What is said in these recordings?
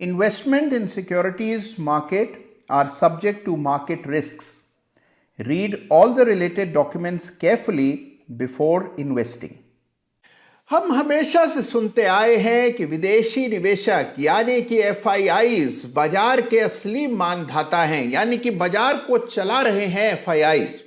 Investment in securities market are subject to market risks. Read all the related documents carefully before investing. हम हमेशा से सुनते आए हैं कि विदेशी निवेशक यानी कि एफआईआईज बाजार के असली मानधाता हैं, यानी कि बाजार को चला रहे हैं एफआईआईज।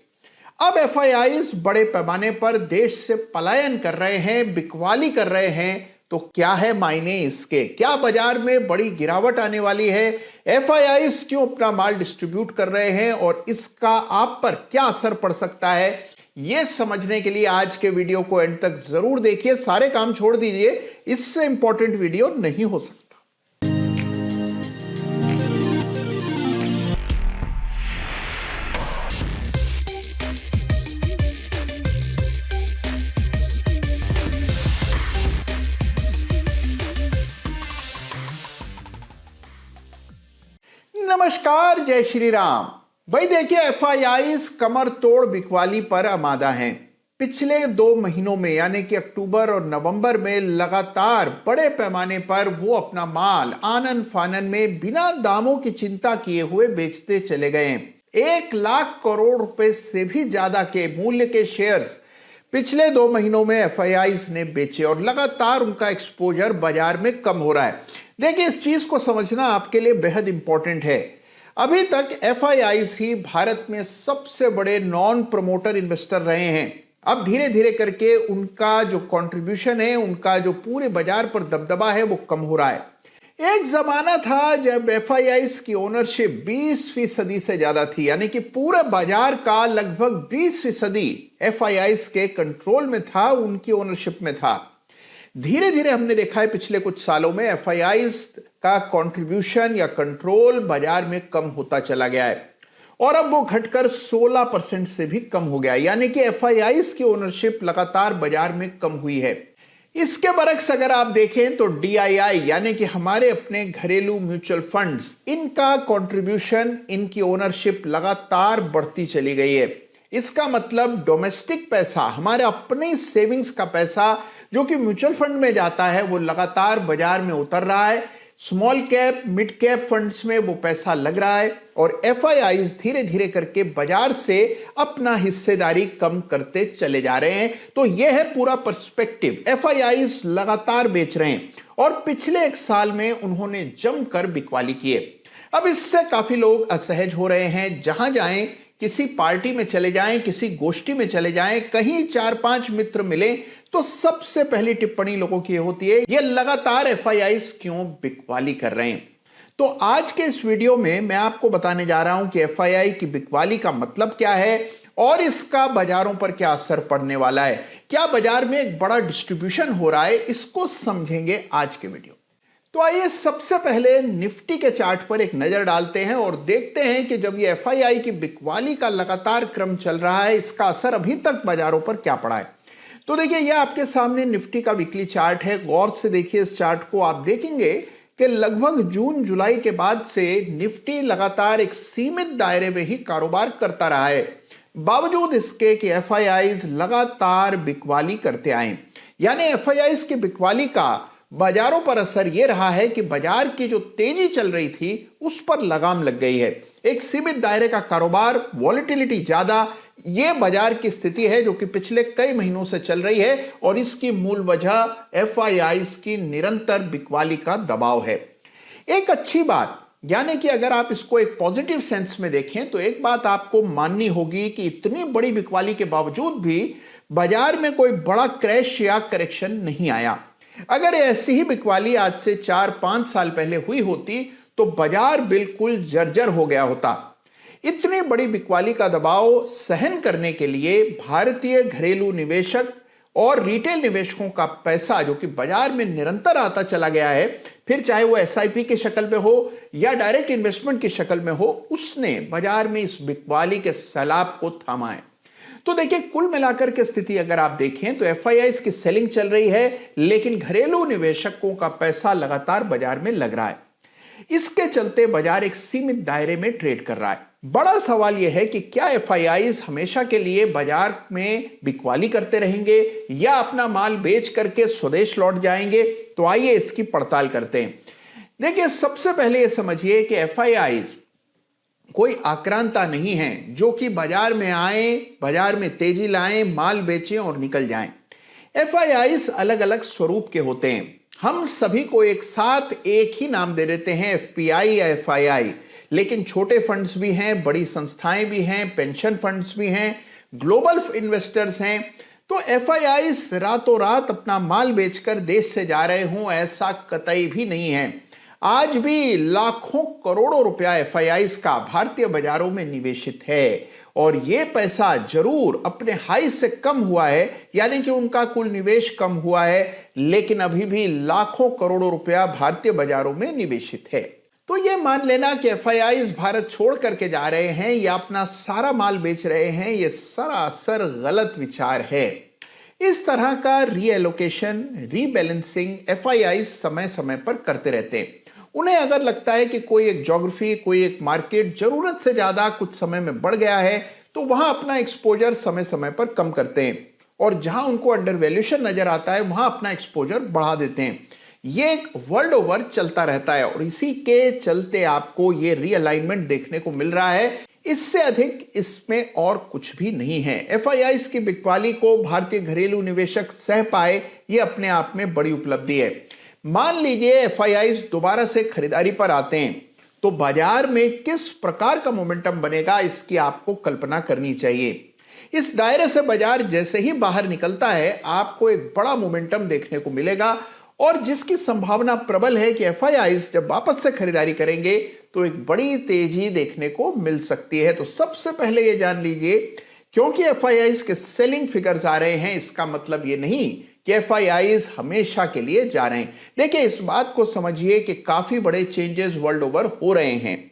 अब एफआईआईज बड़े पैमाने पर देश से पलायन कर रहे हैं, बिकवाली कर रहे हैं। तो क्या है मायने इसके? क्या बाजार में बड़ी गिरावट आने वाली है? एफआईआईज क्यों अपना माल डिस्ट्रीब्यूट कर रहे हैं और इसका आप पर क्या असर पड़ सकता है? यह समझने के लिए आज के वीडियो को एंड तक जरूर देखिए। सारे काम छोड़ दीजिए, इससे इंपॉर्टेंट वीडियो नहीं हो सकता। नमस्कार, जय श्री राम। भाई देखिए, एफआईआईज कमर तोड़ बिकवाली पर आमादा हैं। पिछले 2 महीनों में यानी कि अक्टूबर और नवंबर में लगातार बड़े पैमाने पर वो अपना माल आनन फानन में बिना दामों की चिंता किए हुए बेचते चले गए। 1 लाख करोड़ रुपए से भी ज्यादा के मूल्य के शेयर्स पिछले 2 महीनों में एफआईआईज ने बेचे और लगातार उनका एक्सपोजर बाजार में कम हो रहा है। देखिए, इस चीज को समझना आपके लिए बेहद इंपॉर्टेंट है। अभी तक एफआईआईज ही भारत में सबसे बड़े नॉन प्रमोटर इन्वेस्टर रहे हैं। अब धीरे धीरे करके उनका जो कंट्रीब्यूशन है, उनका जो पूरे बाजार पर दबदबा है, वो कम हो रहा है। एक जमाना था जब एफआईआईज की ओनरशिप 20% से ज्यादा थी, यानी कि पूरे बाजार का लगभग 20% एफआईआईज के कंट्रोल में था, उनकी ओनरशिप में था। धीरे धीरे हमने देखा है पिछले कुछ सालों में एफआईआईज का कंट्रीब्यूशन या कंट्रोल बाजार में कम होता चला गया है और अब वो घटकर 16% से भी कम हो गया, यानी कि एफआईआईज की ओनरशिप लगातार बाजार में कम हुई है। इसके बरक्स अगर आप देखें तो डीआईआई यानी कि हमारे अपने घरेलू म्यूचुअल फंड्स, इनका कंट्रीब्यूशन, इनकी ओनरशिप लगातार बढ़ती चली गई है। इसका मतलब डोमेस्टिक पैसा, हमारे अपने सेविंग्स का पैसा जो कि म्यूचुअल फंड में जाता है, वो लगातार बाजार में उतर रहा है। Small cap, mid cap funds में वो पैसा लग रहा है और एफआईआईज धीरे धीरे करके बाजार से अपना हिस्सेदारी कम करते चले जा रहे हैं। तो यह है पूरा पर्सपेक्टिव। एफआईआईज लगातार बेच रहे हैं और पिछले 1 साल में उन्होंने जमकर बिकवाली की है। अब इससे काफी लोग असहज हो रहे हैं। जहां जाएं, किसी पार्टी में चले जाएं, किसी गोष्ठी में चले जाएं, कहीं 4-5 मित्र मिले तो सबसे पहली टिप्पणी लोगों की होती है, ये लगातार एफआईआईज क्यों बिकवाली कर रहे हैं। तो आज के इस वीडियो में मैं आपको बताने जा रहा हूं कि एफआईआई की बिकवाली का मतलब क्या है और इसका बाजारों पर क्या असर पड़ने वाला है। क्या बाजार में एक बड़ा डिस्ट्रीब्यूशन हो रहा है, इसको समझेंगे आज के वीडियो। तो आइए सबसे पहले निफ्टी के चार्ट पर एक नजर डालते हैं और देखते हैं कि जब ये एफआईआई की बिकवाली का लगातार क्रम चल रहा है, इसका असर अभी तक बाजारों पर क्या पड़ा है। तो देखिए, यह आपके सामने निफ्टी का वीकली चार्ट है। गौर से देखिए इस चार्ट को। आप देखेंगे कि लगभग जून जुलाई के बाद से निफ्टी लगातार एक सीमित दायरे में ही कारोबार करता रहा है, बावजूद इसके कि एफआईआईज लगातार बिकवाली करते आए। यानी एफआईआईज की बिकवाली का बाजारों पर असर यह रहा है कि बाजार की जो तेजी चल रही थी उस पर लगाम लग गई है। एक सीमित दायरे का कारोबार, वॉलेटिलिटी ज्यादा, यह बाजार की स्थिति है जो कि पिछले कई महीनों से चल रही है और इसकी मूल वजह एफआईआईज की निरंतर बिकवाली का दबाव है। एक अच्छी बात, यानी कि अगर आप इसको एक पॉजिटिव सेंस में देखें तो एक बात आपको माननी होगी कि इतनी बड़ी बिकवाली के बावजूद भी बाजार में कोई बड़ा क्रैश या करेक्शन नहीं आया। अगर ऐसी ही बिकवाली आज से 4-5 साल पहले हुई होती तो बाजार बिल्कुल जर्जर हो गया होता। इतनी बड़ी बिकवाली का दबाव सहन करने के लिए भारतीय घरेलू निवेशक और रिटेल निवेशकों का पैसा, जो कि बाजार में निरंतर आता चला गया है, फिर चाहे वो एसआईपी की शक्ल में हो या डायरेक्ट इन्वेस्टमेंट की शक्ल में हो, उसने बाजार में इस बिकवाली के सैलाब को थामा है। तो देखिए, कुल मिलाकर के स्थिति अगर आप देखें तो एफआईआईज की सेलिंग चल रही है, लेकिन घरेलू निवेशकों का पैसा लगातार बाजार में लग रहा है। इसके चलते बाजार एक सीमित दायरे में ट्रेड कर रहा है। बड़ा सवाल यह है कि क्या एफआईआईज हमेशा के लिए बाजार में बिकवाली करते रहेंगे या अपना माल बेच करके स्वदेश लौट जाएंगे। तो आइए इसकी पड़ताल करते हैं। देखिए, सबसे पहले ये समझिए कि एफआईआईज कोई आक्रांता नहीं है जो कि बाजार में आए, बाजार में तेजी लाएं, माल बेचें और निकल जाएं। एफआईआईज अलग अलग स्वरूप के होते हैं। हम सभी को एक साथ एक ही नाम दे देते हैं, एफपीआई या एफआईआई, लेकिन छोटे फंड्स भी हैं, बड़ी संस्थाएं भी हैं, पेंशन फंड्स भी हैं, ग्लोबल इन्वेस्टर्स हैं। तो एफआईआईज रातों रात अपना माल बेचकर देश से जा रहे हों, ऐसा कतई भी नहीं है। आज भी लाखों करोड़ों रुपया एफआईआईज का भारतीय बाजारों में निवेशित है और यह पैसा जरूर अपने हाई से कम हुआ है, यानी कि उनका कुल निवेश कम हुआ है, लेकिन अभी भी लाखों करोड़ों रुपया भारतीय बाजारों में निवेशित है। तो यह मान लेना कि एफआईआईज भारत छोड़ करके जा रहे हैं या अपना सारा माल बेच रहे हैं, यह सरासर गलत विचार है। इस तरह का रीएलोकेशन, रीबैलेंसिंग एफआईआईज समय समय पर करते रहते हैं। उन्हें अगर लगता है कि कोई एक ज्योग्राफी, कोई एक मार्केट जरूरत से ज्यादा कुछ समय में बढ़ गया है, तो वहां अपना एक्सपोजर समय समय पर कम करते हैं और जहां उनको अंडर वैल्यूएशन नजर आता है वहां अपना एक्सपोजर बढ़ा देते हैं। ये एक वर्ल्ड ओवर चलता रहता है और इसी के चलते आपको ये रीअलाइनमेंट देखने को मिल रहा है। इससे अधिक इसमें और कुछ भी नहीं है। एफआईआईज की बिकवाली को भारतीय घरेलू निवेशक सह पाए, ये अपने आप में बड़ी उपलब्धि है। मान लीजिए एफआईआईज दोबारा से खरीदारी पर आते हैं, तो बाजार में किस प्रकार का मोमेंटम बनेगा, इसकी आपको कल्पना करनी चाहिए। इस दायरे से बाजार जैसे ही बाहर निकलता है, आपको एक बड़ा मोमेंटम देखने को मिलेगा और जिसकी संभावना प्रबल है कि एफआईआईज जब वापस से खरीदारी करेंगे तो एक बड़ी तेजी देखने को मिल सकती है। तो सबसे पहले यह जान लीजिए, क्योंकि एफआईआईज के सेलिंग फिगर्स आ रहे हैं, इसका मतलब यह नहीं कि एफआईआईज हमेशा के लिए जा रहे हैं। देखिए, इस बात को समझिए कि काफी बड़े चेंजेस वर्ल्ड ओवर हो रहे हैं।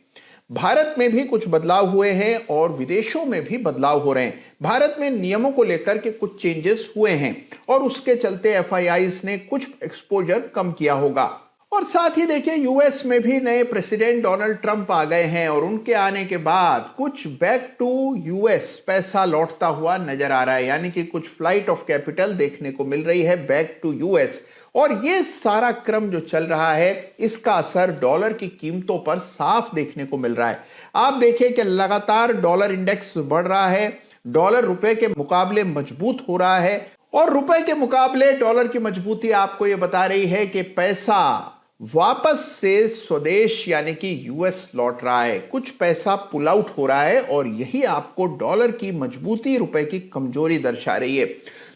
भारत में भी कुछ बदलाव हुए हैं और विदेशों में भी बदलाव हो रहे हैं। भारत में नियमों को लेकर के कुछ चेंजेस हुए हैं और उसके चलते एफआईआईज ने कुछ एक्सपोजर कम किया होगा। और साथ ही देखिए, यूएस में भी नए प्रेसिडेंट डोनाल्ड ट्रंप आ गए हैं और उनके आने के बाद कुछ बैक टू यूएस पैसा लौटता हुआ नजर आ रहा है, यानी कि कुछ फ्लाइट ऑफ कैपिटल देखने को मिल रही है बैक टू यूएस। और ये सारा क्रम जो चल रहा है, इसका असर डॉलर की कीमतों पर साफ देखने को मिल रहा है। आप देखिए कि लगातार डॉलर इंडेक्स बढ़ रहा है, डॉलर रुपए के मुकाबले मजबूत हो रहा है और रुपए के मुकाबले डॉलर की मजबूती आपको यह बता रही है कि पैसा वापस से स्वदेश यानी कि यूएस लौट रहा है, कुछ पैसा पुल आउट हो रहा है और यही आपको डॉलर की मजबूती, रुपए की कमजोरी दर्शा रही है।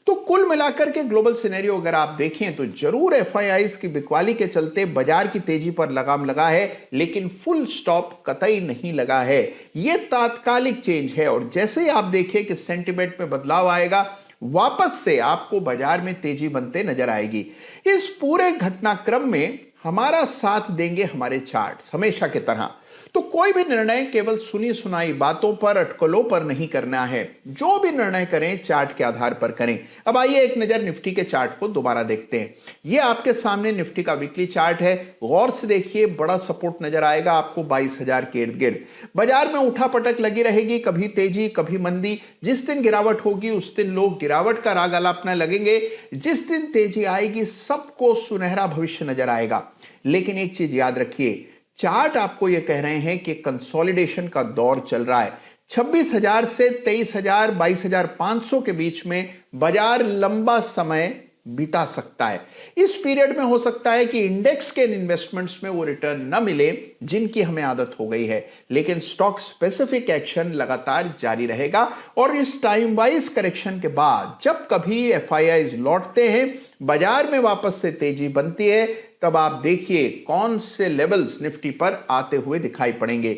तो कुल मिलाकर के ग्लोबल सिनेरियो अगर आप देखें तो जरूर एफआईआईज की बिकवाली के चलते बाजार की तेजी पर लगाम लगा है, लेकिन फुल स्टॉप कतई नहीं लगा है। यह तात्कालिक चेंज है और जैसे ही आप देखिए कि सेंटिमेंट में बदलाव आएगा, वापस से आपको बाजार में तेजी बनते नजर आएगी। इस पूरे घटनाक्रम में हमारा साथ देंगे हमारे चार्ट्स हमेशा की तरह। तो कोई भी निर्णय केवल सुनी सुनाई बातों पर, अटकलों पर नहीं करना है। जो भी निर्णय करें चार्ट के आधार पर करें। अब आइए एक नजर निफ्टी के चार्ट को दोबारा देखते हैं। यह आपके सामने निफ्टी का वीकली चार्ट है। गौर से देखिए, बड़ा सपोर्ट नजर आएगा आपको 22,000 के इर्द गिर्द। बाजार में उठापटक लगी रहेगी, कभी तेजी कभी मंदी। जिस दिन गिरावट होगी उस दिन लोग गिरावट का राग अलापने लगेंगे, जिस दिन तेजी आएगी सबको सुनहरा भविष्य नजर आएगा। लेकिन एक चीज याद रखिए, चार्ट आपको यह कह रहे हैं कि कंसोलिडेशन का दौर चल रहा है। 26,000 से 23,000, 22,500 के बीच में बाजार लंबा समय बिता सकता है। इस पीरियड में हो सकता है कि इंडेक्स के इन्वेस्टमेंट्स में वो रिटर्न न मिले जिनकी हमें आदत हो गई है, लेकिन स्टॉक स्पेसिफिक एक्शन लगातार जारी रहेगा। और इस टाइम वाइज करेक्शन के बाद जब कभी एफआईआईज लौटते हैं, बाजार में वापस से तेजी बनती है, तब आप देखिए कौन से लेवल्स निफ्टी पर आते हुए दिखाई पड़ेंगे।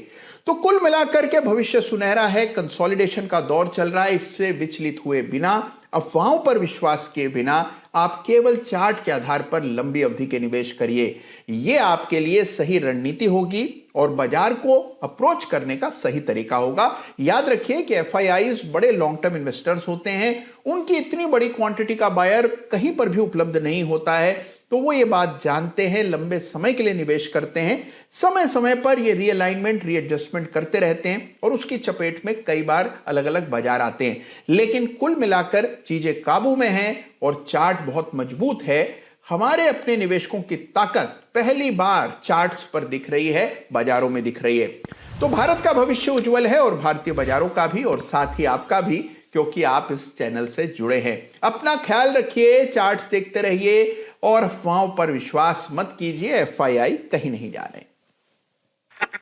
तो कुल मिलाकर के भविष्य सुनहरा है। कंसोलिडेशन का दौर चल रहा है। इससे विचलित हुए बिना, अफवाहों पर विश्वास किए बिना आप केवल चार्ट के आधार पर लंबी अवधि के निवेश करिए। यह आपके लिए सही रणनीति होगी और बाजार को अप्रोच करने का सही तरीका होगा। याद रखिए कि एफआईआईज बड़े लॉन्ग टर्म इन्वेस्टर्स होते हैं। उनकी इतनी बड़ी क्वांटिटी का बायर कहीं पर भी उपलब्ध नहीं होता है, तो वो ये बात जानते हैं, लंबे समय के लिए निवेश करते हैं, समय समय पर ये रीअलाइनमेंट, रीएडजस्टमेंट करते रहते हैं और उसकी चपेट में कई बार अलग अलग बाजार आते हैं। लेकिन कुल मिलाकर चीजें काबू में हैं और चार्ट बहुत मजबूत है। हमारे अपने निवेशकों की ताकत पहली बार चार्ट्स पर दिख रही है, बाजारों में दिख रही है। तो भारत का भविष्य उज्जवल है और भारतीय बाजारों का भी, और साथ ही आपका भी, क्योंकि आप इस चैनल से जुड़े हैं। अपना ख्याल रखिए, चार्ट्स देखते रहिए और अफवाहों पर विश्वास मत कीजिए। एफआईआई कहीं नहीं जा रहे।